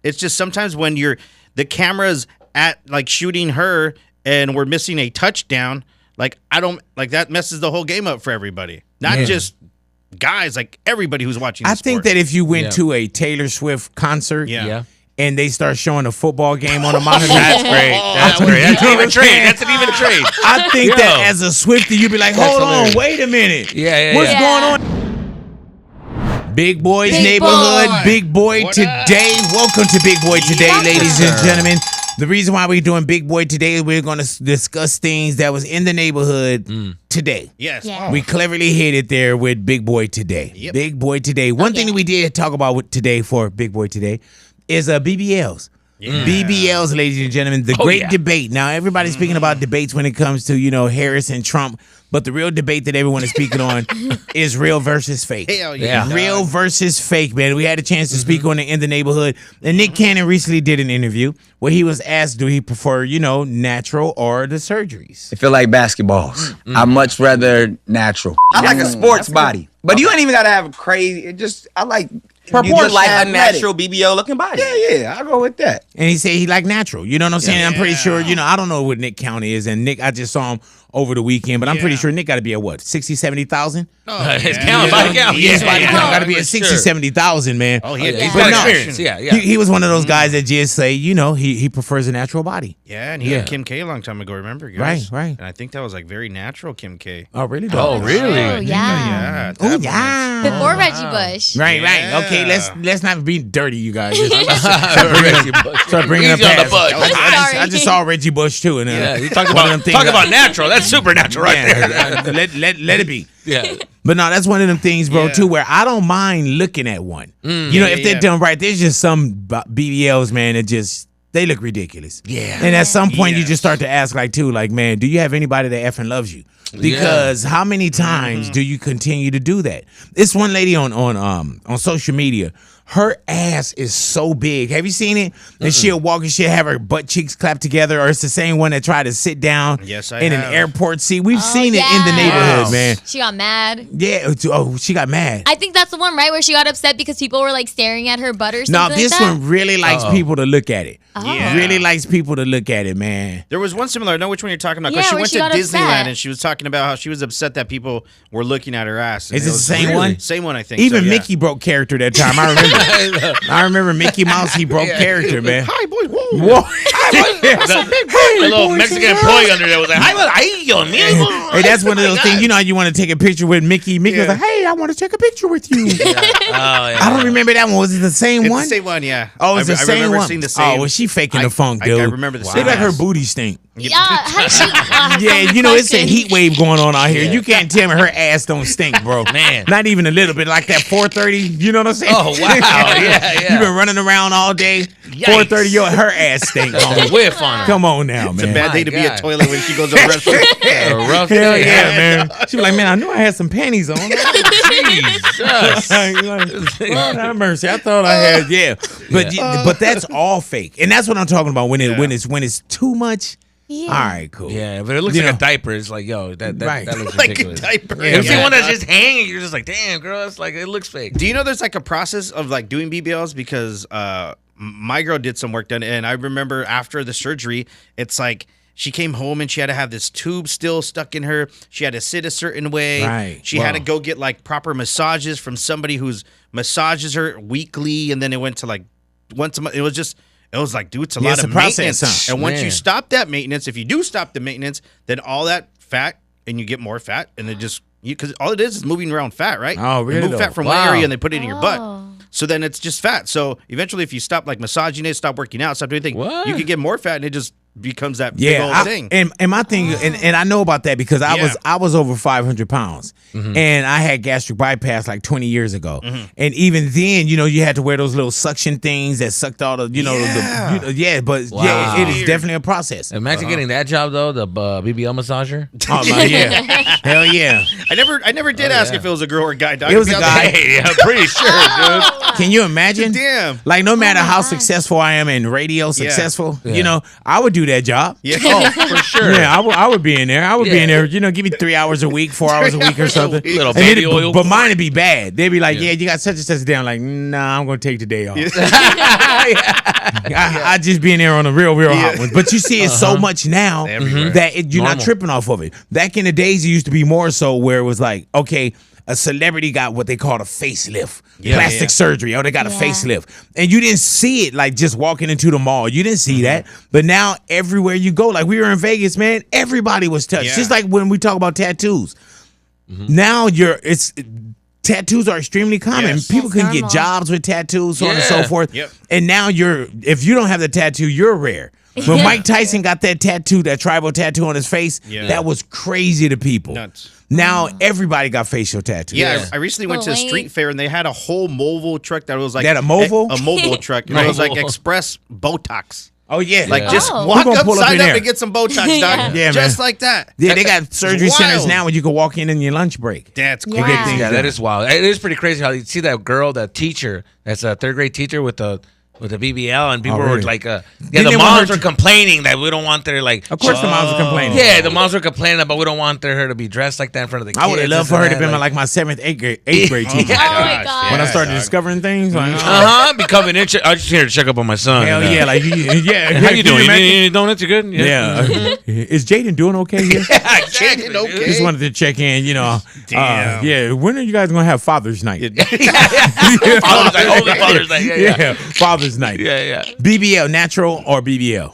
It's just sometimes when the camera's at like shooting her and we're missing a touchdown, like I don't like that messes the whole game up for everybody. Not just guys, like everybody who's watching the I think that if you went to a Taylor Swift concert and they start showing a football game on a monitor, that's great. That's great. That's an even trade. That's an even trade. I think that as a Swiftie, you'd be like, hold on, wait a minute. What's going on? Big Boy's Neighborhood, Big Boy Today. Welcome to Big Boy Today, ladies and gentlemen. The reason why we're doing Big Boy Today is we're going to discuss things that was in the neighborhood today. Yes. We cleverly hit it there with Big Boy Today. Yep. Big Boy Today. One thing that we did talk about today for Big Boy Today is BBLs. BBLs, ladies and gentlemen, the great debate. Now, everybody's speaking about debates when it comes to, Harris and Trump, but the real debate that everyone is speaking on is real versus fake. Hell yeah. Real versus fake, man. We had a chance to speak on it in the neighborhood, and Nick Cannon recently did an interview where he was asked, do he prefer, natural or the surgeries? I feel like basketballs. I much rather natural. I like a sports body, but you ain't even gotta have a crazy. I like. Purport like a natural BBL looking body. Yeah, I'll go with that. And he said he like natural. You know what I'm saying? I'm pretty sure, I don't know what Nick County is. And Nick, I just saw him over the weekend, but I'm pretty sure Nick got to be at what, 60, 70,000? His body count. His body count got to be at 60, 70,000, man. Oh, he's got experience. Yeah. He was one of those guys that just say, he prefers a natural body. Yeah, and he had Kim K a long time ago, remember, guys? Right. And I think that was like very natural Kim K. Oh, really? Oh, really? Oh, yeah. Oh, yeah. Before Reggie Bush. Right. Okay, let's not be dirty, you guys. Start bringing up past. I just saw Reggie Bush too, and you talk about natural. That's supernatural right there. Let it be. Yeah. But no, that's one of them things, bro, too, where I don't mind looking at one. If they're done right, there's just some BBLs, man, that they look ridiculous. Yeah. And at some point, you just start to ask, man, do you have anybody that effing loves you? Because how many times do you continue to do that? It's one lady on social media. Her ass is so big. Have you seen it? And she'll walk and she'll have her butt cheeks clapped together, or it's the same one that tried to sit down in an airport seat. We've seen it in the neighborhood, man. She got mad. Yeah. Oh, she got mad. I think that's the one, right, where she got upset because people were like staring at her butt or something. No, this one really likes people to look at it. Yeah. Really likes people to look at it, man. There was one similar. I know which one you're talking about. Because she went to Disneyland and she was talking about how she was upset that people were looking at her ass. Is it the same one? Same one, I think. Even Mickey broke character that time. I remember. I remember Mickey Mouse. He broke character, man. Hi, boy. Whoa. That's a big little Mexican employee under there was like, hey, that's one of those things. You want to take a picture with Mickey. Mickey was like, hey, I want to take a picture with you. I don't remember that one. Was it the same one? It's the same one, yeah. Oh, it's the same one. I remember seeing the same. Oh, was she faking the funk, dude? I remember the same. Look like her booty stink. Yeah, it's a heat wave going on out here. You can't tell me her ass don't stink, bro. Man. Not even a little bit. Like that 4:30, you know what I'm saying? Oh, wow. Yeah. You've been running around all day. 4:30, her ass stink. Whiff on her. Come on now, man. It's a bad day to be a toilet when she goes to the restroom. Rough Hell yeah, man. She was like, man, I knew I had some panties on. Jesus. Lord have mercy. I thought I had, but that's all fake. And that's what I'm talking about when it's too much. Yeah. All right, cool. Yeah, but it looks like a diaper. It's like, yo, that looks like ridiculous. A diaper. You see one that's just hanging, you're just like, damn, girl, it's like, it looks fake. Do you know there's like a process of like doing BBLs? Because my girl did some work done, and I remember after the surgery, it's like she came home and she had to have this tube still stuck in her. She had to sit a certain way. Right. She had to go get like proper massages from somebody who's massages her weekly, and then it went to like once a month. It was like, dude, it's a lot of maintenance. And once you stop that maintenance, if you do stop the maintenance, then all that fat, and you get more fat, and it just, because all it is moving around fat, right? Oh, really? They move fat from one area and they put it in your butt. So then it's just fat. So eventually, if you stop like massaging it, stop working out, stop doing anything, you can get more fat, and it just becomes that big old thing. And my thing, and I know about that because I was over 500 pounds, and I had gastric bypass like 20 years ago. And even then, you had to wear those little suction things that sucked all the, it is definitely a process. Imagine getting that job though, the BBL massager. Oh yeah, hell yeah. I never did ask if it was a girl or a guy. Dog. It was a guy. Yeah, I'm pretty sure, dude. Can you imagine? Damn. Like, no matter how God. successful I am in radio, you know, I would do that job. Yeah. Oh, for sure. Yeah, I would be in there. I would be in there. You know, give me 3 hours a week, 4 hours a week or something. Little And baby oil. But mine would be bad. They'd be like, yeah, you got such and such down. Like, nah, I'm gonna take the day off. I just be in there on a real hot one. But you see it so much now Everywhere. that you're not Normal. tripping off of it. Back in the days, it used to be more so where it was like, okay, a celebrity got what they called a facelift, plastic surgery. Oh, they got a facelift. And you didn't see it like just walking into the mall. You didn't see that. But now everywhere you go, like we were in Vegas, man, everybody was touched. Yeah. Just like when we talk about tattoos. Now tattoos are extremely common. Yes. People That's can get normal. jobs with tattoos, so on and so Yeah. forth. Yep. And now if you don't have the tattoo, you're rare. When Mike Tyson got that tattoo, that tribal tattoo on his face, that was crazy to people. Nuts. Now everybody got facial tattoos. Yeah, I recently went to a Late. street fair and they had a whole mobile truck that was like That a mobile? a mobile truck. And it was like express Botox. Oh yeah. Like just Oh. walk We're gonna up, pull up sign in up, there. and get some Botox, doc. Yeah, just man. like that. Yeah, they got surgery centers wild. now where you can walk in your lunch break. That's Yeah. crazy. things Yeah, done. that is wild. It is pretty crazy how you see that girl, that teacher, that's a third grade teacher with the BBL, and people were really? like, Didn't the they want moms her were complaining that we don't want their like. Of course, the moms are complaining. Yeah, the moms were complaining about we don't want her to be dressed like that in front of the kids. I would have loved this for her and to be that, like my 7th, 8th grade teacher. Oh my God. When I started discovering things, like, becoming interested. I just here to check up on my son. hell and, yeah, like yeah. How you doing? imagine? You donuts? You good? Yeah. Is Jaden doing okay here? Jaden, okay. Just wanted to check in, you know. Damn. Yeah, when are you guys going to have Father's Night? Father's Night. Oh, the Father's Night. Yeah. Father's Night. Yeah. BBL, natural or BBL?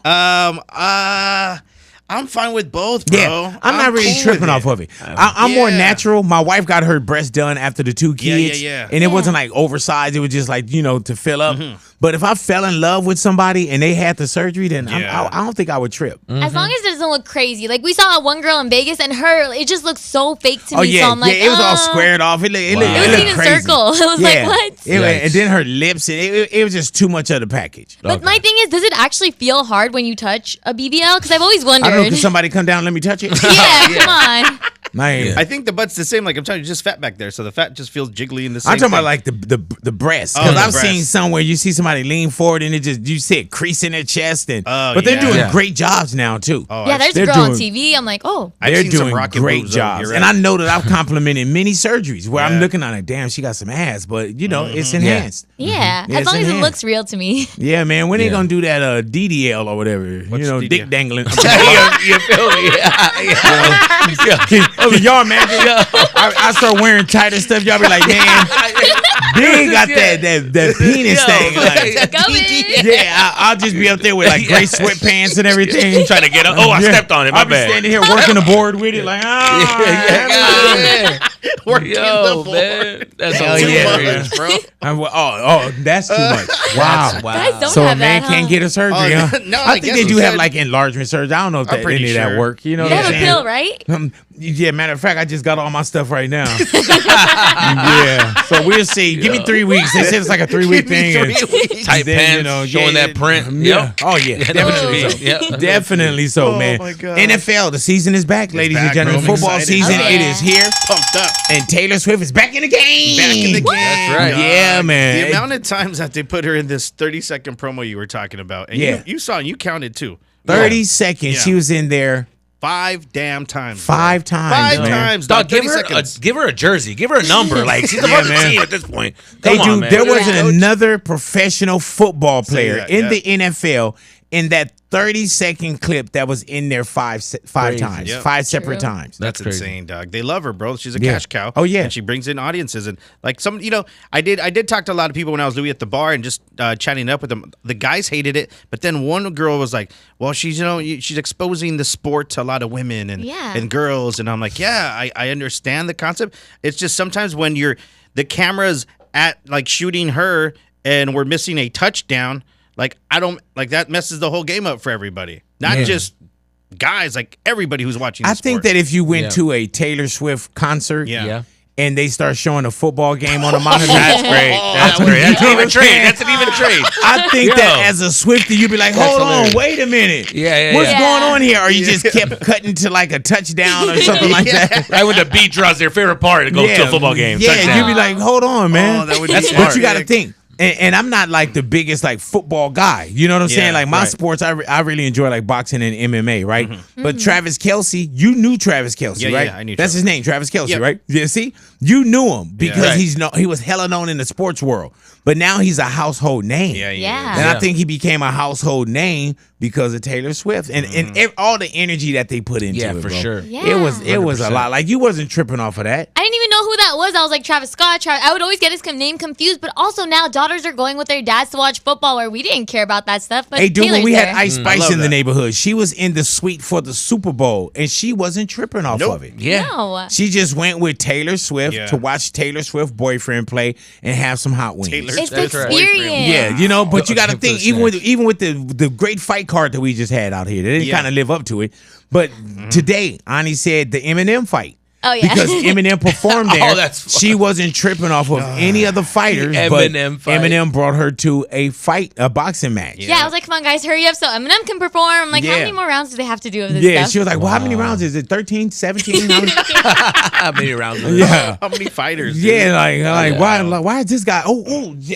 I'm fine with both, bro. Yeah, I'm not really cool tripping with off it. of it. I'm more Yeah. natural. My wife got her breasts done after the 2 Yeah, kids. yeah. And it wasn't like oversized. It was just like, to fill up. But if I fell in love with somebody and they had the surgery, then Yeah. I don't think I would trip. As long as it doesn't look crazy. Like we saw one girl in Vegas and it just looked so fake to me. Oh, yeah. So I'm like, it was all squared off. It looked It was looked even crazy. circle. It was like, what? And then her lips, and it was just too much of the package. But my thing is, does it actually feel hard when you touch a BBL? Because I've always I wondered. don't know, can somebody come down and let me touch it? yeah, come on. Man. I think the butt's the same. Like I'm telling you, just fat back there, so the fat just feels jiggly in the same. I'm talking about thing. like the breasts. Oh, Because the I've breasts. seen some where you see somebody lean forward and you see it crease in their chest. But they're yeah. doing Yeah. great jobs now, too. Oh, Yeah, there's a they're girl on doing- TV. I'm like, oh. I've They're seen some doing rocket great moves, though. jobs. You're And right. I know that I've complimented many surgeries where I'm Yeah. looking on it, damn, she got some ass, but it's enhanced. Yeah, Yeah, as long it's as it enhanced. looks real to me. Yeah, man, when they gonna do that DDL or whatever? What's dick DDL? dangling. You feel me? Can y'all imagine? I start wearing tighter stuff. Y'all be like, man, Big got that penis thing. Like, Go in. yeah, I'll just be up there with like gray sweatpants and everything. Trying to get up. Oh, I stepped on it. My I'll be bad. standing here working the board with it, like, Working Yo, the man, that's Hell too yeah, much, bro. that's too much. Wow. Guys don't So a have man that, can't huh? get a surgery, Oh, huh? no, I I think guess they we do have should. like enlargement surgery. I don't know if I'm any pretty of that sure. work. You know They what have I'm a saying? pill, right? Yeah, matter of fact, I just got all my stuff right now. Yeah, so we'll see. Give me 3 weeks. They said it's like a 3-week thing. and Tight then, pants, showing that print. Yeah. Yep. Oh yeah, definitely so. Yep. Definitely so, man. my God. NFL, the season is back, ladies and back, gentlemen. bro. I'm Football excited. season, Oh, it yeah. is here, Pumped up. and Taylor Swift is back in the game. Back in the game. That's right. Yeah, man. The amount of times that they put her in this 30-second promo you were talking about, and Yeah. you saw and you counted too. 30 seconds. Yeah. She was in there 5 damn times. 5 times. 5 man. times. Dog, Dog, 30 seconds. give her a jersey. Give her a number. Like she's Yeah, about man. to team at this point. Hey, Come on, dude, man. there wasn't Yeah. another professional football player that, in yeah. the NFL in that 30-second clip that was in there five times, Yep. 5 separate True. times. That's crazy. insane, dog. They love her, bro. She's a Yeah. cash cow. Oh, yeah. and she brings in audiences and like some. I did talk to a lot of people when I was Louis at the bar and just chatting up with them. The guys hated it, but then one girl was like, "Well, she's she's exposing the sport to a lot of women and Yeah. and girls," and I'm like, "Yeah, I understand the concept. It's just sometimes when the camera's at like shooting her and we're missing a touchdown." Like I don't like that messes the whole game up for everybody, not Yeah. just guys. Like everybody who's watching. The I think sport. that if you went Yeah. to a Taylor Swift concert Yeah. Yeah. and they start showing a football game on a monitor, That's great. That's great. That's an even trade. That's an even trade. I think Yo. that as a Swiftie, you'd be like, hold on, hilarious. wait a minute. Yeah. What's yeah. going on here? Or you just kept cutting to like a touchdown or something like that. Right when the beat draws their favorite part to go to a football game. Yeah, Touchdown. you'd be like, hold on, man. Oh, that would be But smart. you got to think. And I'm not like the biggest like football guy. You know what I'm saying? Like my sports, I really enjoy like boxing and MMA, right? But Travis Kelce, you knew Travis Kelce, right? Yeah, I knew That's Travis. his name, Travis Kelce, right? Yeah, see? You knew him because Yeah. he was hella known in the sports world. But now he's a household name. Yeah. And I think he became a household name because of Taylor Swift and all the energy that they put into it, for bro. sure. Yeah. It was a lot. Like you wasn't tripping off of that. I didn't even know who that was. I was like, Travis Scott. I would always get his name confused. But also now daughters are going with their dads to watch football where we didn't care about that stuff. But Hey, dude, when Taylor's we there. had Ice Spice love in the that. neighborhood, she was in the suite for the Super Bowl, and she wasn't tripping off of it. Yeah. No. She just went with Taylor Swift Yeah. to watch Taylor Swift boyfriend play and have some hot wings. Taylor It's the That's right. experience. Yeah, you know, but you got to For think the even with the great fight card that we just had out here, they didn't Yeah. kind of live up to it. But today, Ani said the Eminem fight. Oh, yeah. Because Eminem performed there. Oh, that's she wasn't tripping off of any other fighters. But Eminem fight. Eminem brought her to a boxing match. Yeah, I was like, come on, guys, hurry up so Eminem can perform. I'm like, how Yeah. many more rounds do they have to do of this Yeah, stuff? she was like, well, how many rounds is it? 13, 17? How many? How many rounds? Yeah. How many fighters? dude? Yeah, why is this guy?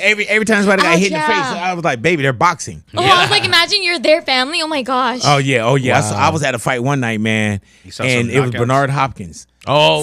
Every time somebody got hit in the face, I was like, baby, they're boxing. Oh, I was like, imagine you're their family. Oh, my gosh. Oh yeah. I was at a fight one night, man, saw and some it was knockouts. Bernard Hopkins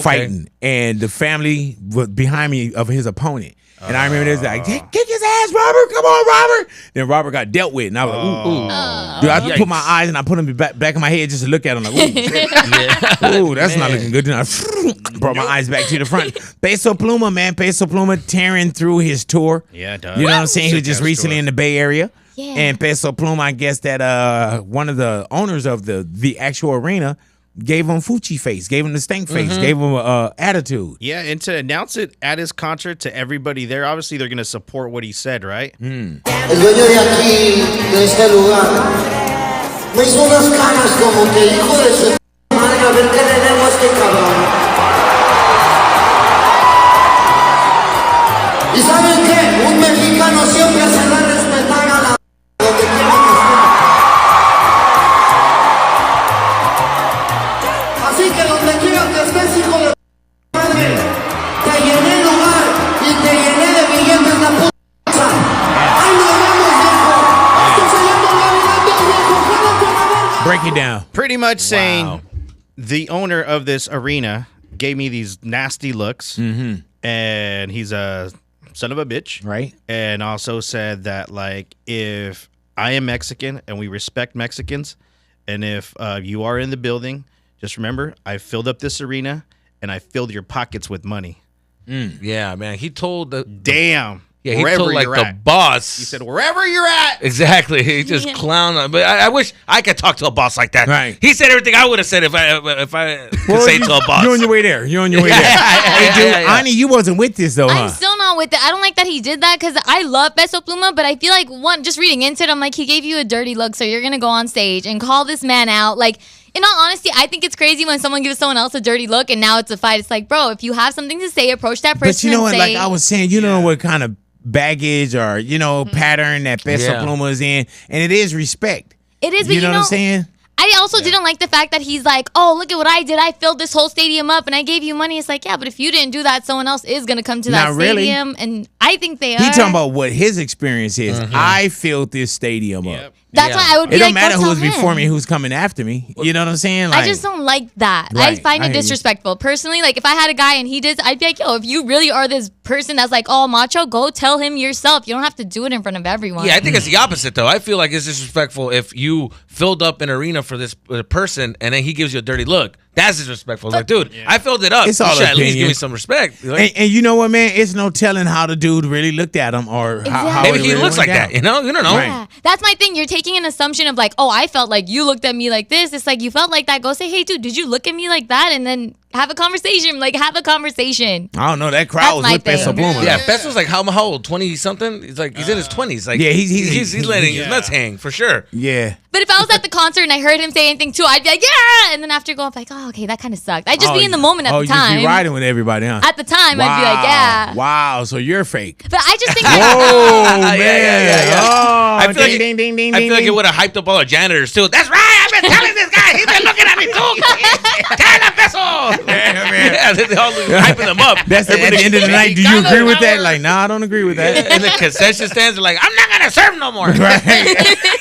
fighting, and the family was behind me of his opponent. And I remember this like, kick his ass, Robert! Come on, Robert! Then Robert got dealt with, and I was like, ooh. Dude, I put my eyes and I put them back in my head just to look at him, like, ooh, shit. Ooh, that's not looking good. Then I brought my eyes back to the front. Peso Pluma, man, Peso Pluma tearing through his tour. Yeah, dog. You know what I'm saying? He was just Sick-ass recently tour. in the Bay Area. Yeah. And Peso Pluma, I guess that one of the owners of the actual arena gave him Fuchi face, gave him the stank face, gave him attitude. Yeah, and to announce it at his concert to everybody there, obviously they're going to support what he said, right? El dueño de aquí, de este lugar, me hizo unas caras como que hijo de su madre, a ver qué le debo a este cabrón. ¿Y saben qué? Un mexicano siempre se da a respetar a la donde quiera que esté. Así que donde quiera que estés, hijo de madre, te llené el lugar y te llené de billetes la puta. ¡Ay, nos vemos, viejo! ¡Esto se llama Navidad, viejo! ¡Jálate la verga! Break it down. Pretty much saying the owner of this arena gave me these nasty looks, and he's a son of a bitch. Right. And also said that, like, if I am Mexican and we respect Mexicans, and if you are in the building, just remember, I filled up this arena and I filled your pockets with money. Yeah, man. He told the Damn. he wherever told like you're the at. boss. He said, wherever you're at. Exactly. He just clowned on. But I wish I could talk to a boss like that. Right. He said everything I would have said if I could say to a boss. You're on your way there. You're on your way there. Hey, dude, Ani, you wasn't with this though, I'm huh? still not with it. I don't like that he did that because I love Peso Pluma, but I feel like just reading into it, I'm like, he gave you a dirty look, so you're gonna go on stage and call this man out. Like, in all honesty, I think it's crazy when someone gives someone else a dirty look and now it's a fight. It's like, bro, if you have something to say, approach that person. But you know what? and say, Like I was saying, you don't know what kind of baggage or pattern that Peso Pluma is in, and it is respect. it is, but You know what I'm saying? I also didn't like the fact that he's like, oh, look at what I did. I filled this whole stadium up and I gave you money. It's like, yeah, but if you didn't do that, someone else is going to come to that Not really. stadium. And I think they are. He talking about what his experience is. I filled this stadium up. That's why I would be It don't like, matter go who was tell before him. me, who's coming after me. You know what I'm saying? I just don't like that. I Right. find I it hear you. disrespectful. Personally, like if I had a guy and he did, I'd be like, yo, if you really are this person that's like all macho, go tell him yourself. You don't have to do it in front of everyone. Yeah, I think it's the opposite though. I feel like it's disrespectful if you filled up an arena for this person and then he gives you a dirty look. That's disrespectful. It's like, dude, I filled it up. It's You all should at least opinion. give me some respect. Like, And you know what, man? It's no telling how the dude really looked at him or how maybe it he really looks went like down. that. You know, you don't know. Right. Yeah, that's my thing. You're taking an assumption of like, oh, I felt like you looked at me like this. It's like you felt like that. Go say, hey, dude, did you look at me like that? And then have a conversation. Like, have a conversation. I don't know. That crowd That's was my with Peso thing. Pluma. Yeah, Peso's like how old? 20 something? He's like he's in his 20s. Like Yeah, he's letting his nuts hang for sure. Yeah. But if I was at the concert and I heard him say anything too, I'd be like, yeah. And then after go, I'm like, oh, okay, that kind of sucked. I'd just be in the moment at the you just time. be riding with everybody, huh? At the time, I'd be like, yeah. Wow, so you're fake. But I just think, Oh, man. yeah. Oh, I feel like, ding, ding, ding, I ding, feel like ding. it would have hyped up all the janitors too. That's right. I've been telling this guy. He's been looking at me too. Yeah, they all hyping them up. That's at the end of the night. Do you agree with that? Like, nah, I don't agree with that. And the concession stands are like, I'm not gonna serve no more. Right.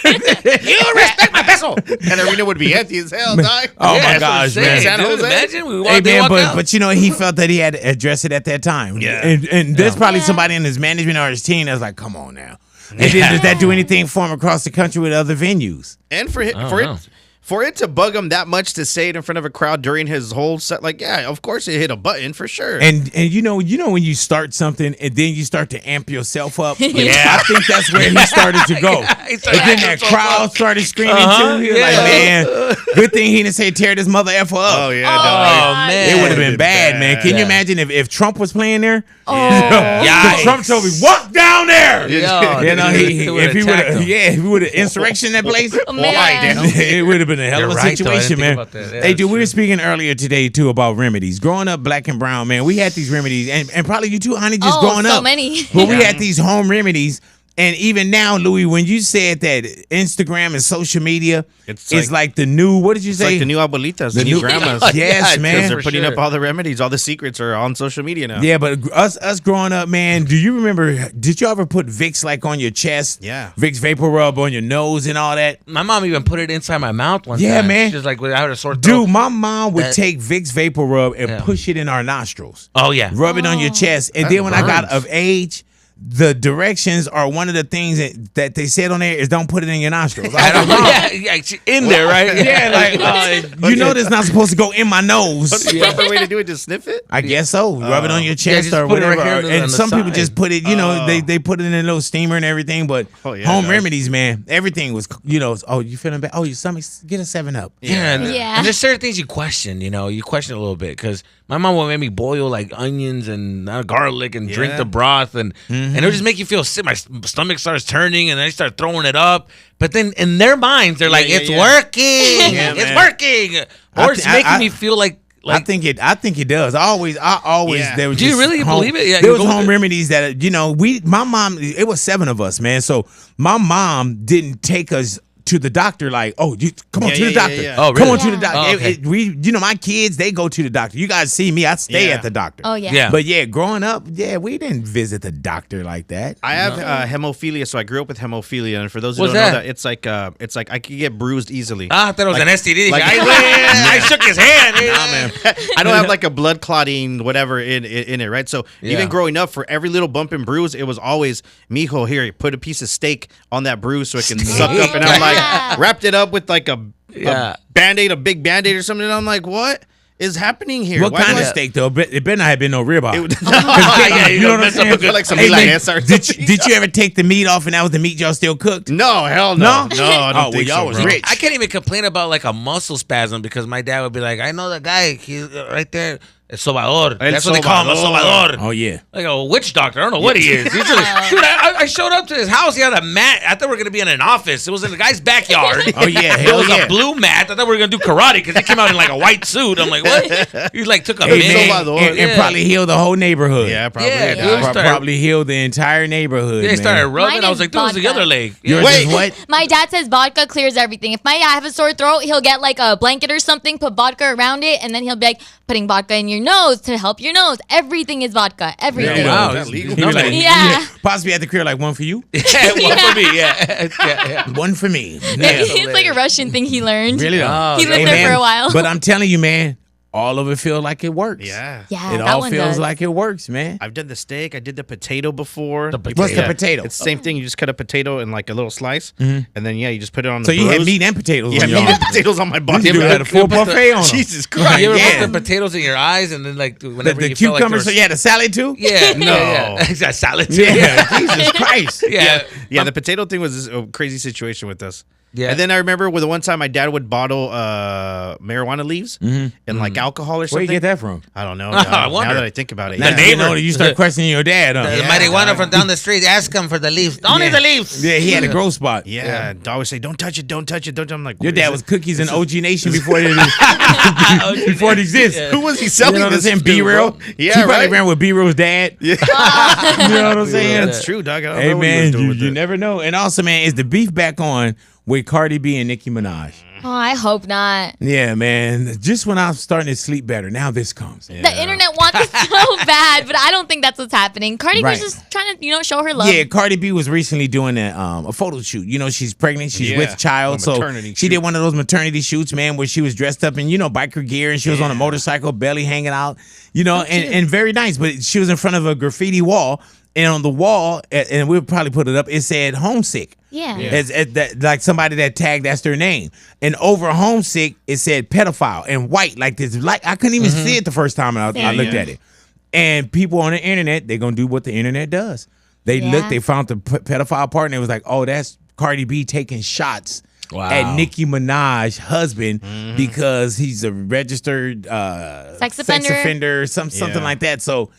You respect my peso. And arena would be empty as hell, dog. Oh Yeah, my gosh, man. San Dude, Jose? imagine we Hey walk, they man, walk out. but you know he felt that he had to address it at that time. Yeah. And there's probably somebody in his management or his team that's like, come on now. And then does that do anything for him across the country with other venues? And know. for it to bug him that much to say it in front of a crowd during his whole set, like, yeah, of course it hit a button for sure. And you know when you start something and then you start to amp yourself up. Yeah. I think that's where he started to go. He And started then amping that himself crowd up. started screaming too. He was like, man, good thing he didn't say tear this mother effer up. oh yeah, Oh, man. It would have been bad, man. Can you Yeah. imagine if Trump was playing there? Yikes. Trump told me, walk down there. Yo, You know, would've if he would attacked have, him. if he would have insurrection in that place, Man. it would have been a hell of You're a right, though. I didn't situation, think man. about that. Yeah, Hey, dude, that's we were true. speaking earlier today too about remedies. Growing up, black and brown, man, we had these remedies, and probably you too, honey, just growing so up. many. But we had these home remedies. And even now, Louis, when you said that Instagram and social media is like the new, what did you It's say? like the new abuelitas, the new grandmas. Yes, Yeah, man. Because they're for putting sure. up all the remedies, all the secrets are on social media now. Yeah, but us growing up, man, do you remember, did you ever put Vicks like on your chest? Yeah. Vicks Vapor Rub on your nose and all that? My mom even put it inside my mouth one Yeah, time. man. She's like, I had a sore throat. Dude, my mom would That- take Vicks Vapor Rub and Yeah. push it in our nostrils. Oh, yeah. Rub it on your chest. And then when I got burns. of age, the directions are one of the things that they said on there is don't put it in your nostrils. I was like, Mom, Yeah, she in there, right? yeah, like you know, that's not supposed to go in my nose. What's the proper way to do it? Just sniff it? I guess so. Rub it on your chest just or put it right whatever. here on And the some people side. just put it, you know, they put it in a little steamer and everything. But Oh, yeah, home dog. remedies, man, everything was, you know, oh, you feeling bad? Oh, your stomach, get a 7-Up. Yeah, Yeah. and there's certain things you question, you question a little bit because my mom would make me boil like onions and garlic and drink Yeah. the broth and it would just make you feel sick. My stomach starts turning and I start throwing it up. But then in their minds, they're like, yeah, "It's yeah. working, Yeah, it's man. working," or it's making me feel like. I think it does. I always Yeah. there was Do you just really home, believe it? Yeah, there you was go with home it. remedies that my mom, it was 7 of us, man. So my mom didn't take us to the doctor like, oh, you come on Yeah, to the yeah, doctor. yeah, yeah. Oh, Come on really? to the doctor. Oh, okay. My kids, they go to the doctor. You guys see me, I stay Yeah. at the doctor. Oh, yeah. Yeah. But yeah, growing up, we didn't visit the doctor like that. I have hemophilia, so I grew up with hemophilia. And for those who What's don't know that? that, it's like I could get bruised easily. I thought it was Like- an STD. like- I shook his hand. Nah, man. I don't have like a blood clotting whatever in it, right? So Yeah. even growing up, for every little bump and bruise, it was always, mijo, here, put a piece of steak on that bruise so it can suck up. And I'm like, wrapped it up with like a Band-Aid, a big Band-Aid or something. And I'm like, what is happening here? What Why kind do of I- steak though? It better not have been no ribeye. yeah, you know what I'm mess up saying? with like some Hey, man, milanesa or did something. did you ever take the meat off and that was the meat y'all still cooked? No, hell no. No? No, I don't Oh, well, think y'all so, was bro. rich. I can't even complain about like a muscle spasm because my dad would be like, I know the guy, he's right there. El sobador. That's what they call him, a sobador. Oh yeah. Like a witch doctor. I don't know what he is. He's just, dude, I showed up to his house. He had a mat. I thought we were going to be in an office. It was in the guy's backyard. Oh yeah. There Hell was yeah. a blue mat. I thought we were going to do karate because he came out in like a white suit. I'm like, what? He like took a Hey, minute. man, Sobador. and Yeah. probably healed the whole neighborhood. Yeah, probably. Yeah, Yeah, dude. Started- Probably healed the entire neighborhood. Yeah, he man. started rubbing. Mine I was is like, dude, it was the vodka. other leg. Yours Yeah. is what? My dad says vodka clears everything. If I have a sore throat, he'll get like a blanket or something, put vodka around it, and then he'll be like putting vodka in your nose to help your nose. Evereverything is vodka. Everything. Yeah, Wow. Is that legal? He was like, Yeah. Possibly at the crib, like one for you, Yeah, one for me. Yeah. one for me. Yeah. It's like a Russian thing he learned. Really? Oh, He lived Hey, there man, for a while. But I'm telling you, man, all of it feels like it works. Yeah. Yeah, It that all one feels does. like it works, man. I've done the steak. I did the potato before. What's the potato? It's the same thing. You just cut a potato in like a little slice, and then you just put it on. So the you had bruise. meat and potatoes Yeah, on meat your and potatoes on my body. You had a full buffet on them. Jesus Christ! You ever Yeah. put the potatoes in your eyes and then like whenever The you felt like cucumbers, so there you had a salad too? was- Yeah. No. Yeah. Is that salad too? Yeah, Jesus Christ. Yeah. Yeah, the potato thing was a crazy situation with us. Yeah. And then I remember with the one time my dad would bottle marijuana leaves and like alcohol or Where something. you get that from? I don't know. I Now wonder. that I think about it, Now yeah. you know, you start questioning your dad, huh? The Yeah. marijuana from down the street, ask him for the leaves. Don't Yeah. need the leaves. Yeah, he had a growth spot. Yeah, I always say, "Don't touch it, don't touch it, don't." I'm like, Your what dad is was it? cookies in OG Nation before it before it exists. Who was he You selling know what I'm this saying? to, B-Real. bro? He Yeah, probably right. ran with B-Real's dad. Yeah, You know what I'm saying? that's true, dog. I don't Hey know what he was man, doing with you it. never know. And also, man, is the beef back on with Cardi B and Nicki Minaj? Oh, I hope not. Yeah, man. Just when I'm starting to sleep better, now this comes. The internet wants it so bad, but I don't think that's what's happening. Cardi B's just trying to, show her love. Yeah, Cardi B was recently doing a photo shoot. She's pregnant. She's with child. So she did one of those maternity shoots, man, where she was dressed up in, biker gear and she was on a motorcycle, belly hanging out, and very nice. But she was in front of a graffiti wall. And on the wall, and we'll probably put it up, it said homesick. Yeah. Like somebody that tagged, that's their name. And over homesick, it said pedophile and white, like this. Like I couldn't even see it the first time I looked at it. And people on the internet, they're going to do what the internet does. They looked, they found the pedophile part, and it was like, oh, that's Cardi B taking shots at Nicki Minaj's husband because he's a registered sex offender, something like that. So,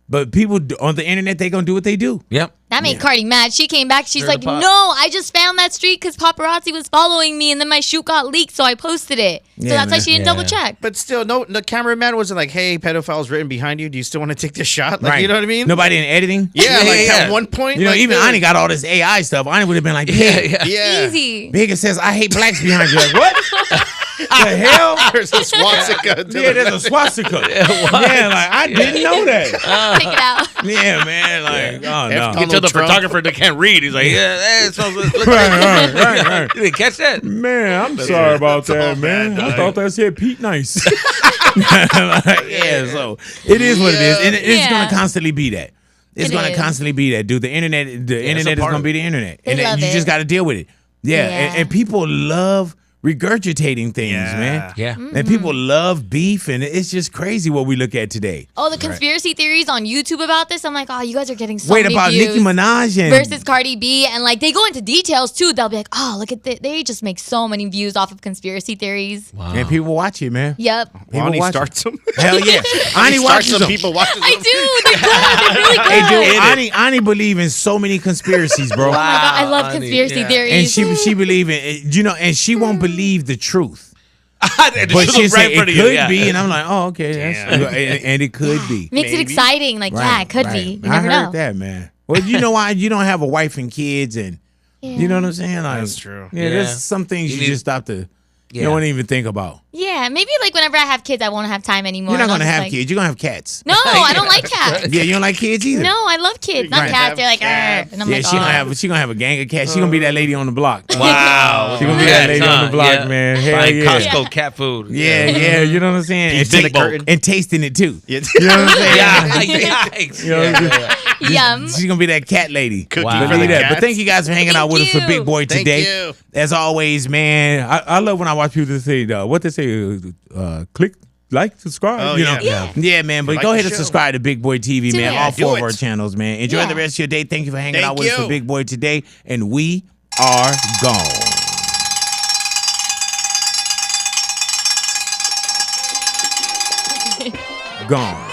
but people on the internet, they gonna do what they do. Yep. That made Cardi mad. She came back. She's like, no, I just found that street because paparazzi was following me, and then my shoot got leaked, so I posted it. So that's why she didn't double check. But still, no, the cameraman wasn't like, hey, pedophile's written behind you. Do you still want to take this shot? Like, you know what I mean? Nobody in editing? Yeah, at one point. Even Ani got all this AI stuff. Ani would have been like, Easy. Bigger says, I hate blacks behind you. Like, what? The hell? There's a swastika. There's a swastika. I didn't know that. Take it out. Yeah, man. Like, oh no. Get to the photographer that can't read. He's like, it smells. Right. You didn't catch that? Man, I'm sorry about that, man. I thought that said Pete Nice. So it is what it is, and it's gonna constantly be that. It's gonna constantly be that, dude. The internet is gonna be the internet, and you just got to deal with it. And people love regurgitating things, man. Yeah. And people love beef, and it's just crazy what we look at today. Oh, the conspiracy theories on YouTube about this. I'm like, oh, you guys are getting so many views. Wait, about Nicki Minaj versus Cardi B, and like they go into details too. They'll be like, oh, look at they just make so many views off of conspiracy theories. Wow. And people watch it, man. Yep. Ani starts them. Hell yeah. Ani watches them. People watch them. I do. They're good. They're really good. Hey, dude, Ani believe in so many conspiracies, bro. Oh my God, I love conspiracy theories. And she believe in, and she won't believe the truth. But she said it could be, and I'm like, oh, okay, and it could be. Makes it exciting. Like, it could be. You never know. I heard that, man. Well, you know why you don't have a wife and kids, and you know what I'm saying? Like, that's true. Yeah, there's some things you just stop to. You don't even think about. Yeah, maybe like whenever I have kids, I won't have time anymore. You're not gonna have kids. You're gonna have cats. No, I don't like cats. Yeah, you don't like kids either. No, I love kids. Not cats. They're like, and I'm like, she gonna have a gang of cats. She gonna be that lady on the block. Wow, she gonna be that lady on the block, man. Hell yeah. Costco cat food. Yeah, you know what I'm saying. And tasting it too. You know what I'm saying? Yikes. You know what I'm saying? Yum. She's gonna be that cat lady. Wow. But thank you guys for hanging out with us for Big Boy today. Thank you. As always, man, I love when I watch people say what they say. Click, like, subscribe. Oh, you know, yeah, man. But like go ahead the and show. subscribe to Big Boy TV, man. All four of our channels, man. Enjoy the rest of your day. Thank you for hanging out with us for Big Boy today, and we are gone. Gone.